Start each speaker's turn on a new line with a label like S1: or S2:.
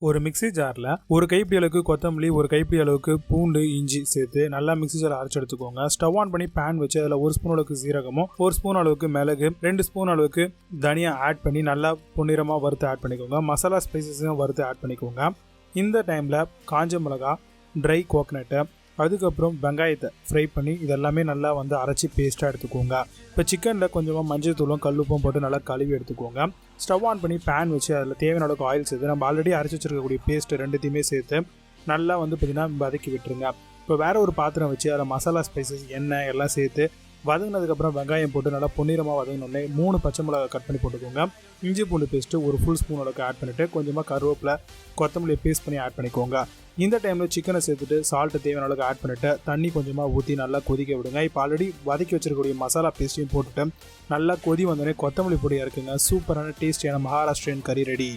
S1: ஒரு மிக்ஸி ஜாரில் ஒரு கைப்பிடி அளவுக்கு கொத்தமல்லி, ஒரு கைப்பிடி அளவுக்கு பூண்டு, இஞ்சி சேர்த்து நல்லா மிக்ஸி ஜாரில் அரைச்சி எடுத்துக்கோங்க. ஸ்டவ் ஆன் பண்ணி பேன் வச்சு அதில் 1 ஸ்பூன் அளவுக்கு சீரகமும், 1 ஸ்பூன் அளவுக்கு மிளகு, 2 ஸ்பூன் அளவுக்கு தனியா ஆட் பண்ணி நல்லா பொன்னிறமாக வறுத்து ஆட் பண்ணிக்கோங்க. மசாலா ஸ்பைசஸையும் வறுத்து ஆட் பண்ணிக்கோங்க. இந்த டைமில் காஞ்ச மிளகா, ட்ரை கோகனட்டு, அதுக்கப்புறம் வெங்காயத்தை ஃப்ரை பண்ணி இதெல்லாமே நல்லா அரைச்சி பேஸ்ட்டாக எடுத்துக்கோங்க. இப்போ சிக்கனில் கொஞ்சமாக மஞ்சள் தூளும் கல்லுப்பும் போட்டு நல்லா கழுவி எடுத்துக்கோங்க. ஸ்டவ் ஆன் பண்ணி பேன் வச்சு அதில் தேவையான அளவுக்கு ஆயில் சேர்த்து நம்ம ஆல்ரெடி அரைச்சி வச்சிருக்கக்கூடிய பேஸ்ட்டு ரெண்டுத்தையுமே சேர்த்து நல்லா பார்த்திங்கன்னா வதக்கி விட்டுருங்க. இப்போ வேறு ஒரு பாத்திரம் வச்சு அதில் மசாலா ஸ்பைசஸ், எண்ணெய் எல்லாம் சேர்த்து வதங்கினதுக்கப்புறம் வெங்காயம் போட்டு நல்லா பொன்னிறமாக வதங்கினோடனே 3 பச்சை மிளகா கட் பண்ணி போட்டுக்கோங்க. இஞ்சி பூண்டு பேஸ்ட்டு ஒரு ஃபுல் ஸ்பூன் அளவுக்கு ஆட் பண்ணிவிட்டு கொஞ்சமாக கருவேப்பிலை, கொத்தமல்லியை பேஸ்ட் பண்ணி ஆட் பண்ணிக்கோங்க. இந்த டைமில் சிக்கனை சேர்த்துட்டு சால்ட்டு தேவையான அளவுக்கு ஆட் பண்ணிவிட்டு தண்ணி கொஞ்சமாக ஊற்றி நல்லா கொதிக்க விடுங்க. இப்போ ஆல்ரெடி வதக்கி வச்சிருக்கக்கூடிய மசாலா பேஸ்ட்டையும் போட்டுட்டு நல்லா கொதி வந்தோடனே கொத்தமல்லி பொடி இறக்குங்க. சூப்பரான டேஸ்டியான மகாராஷ்டிரியன் கறி ரெடி.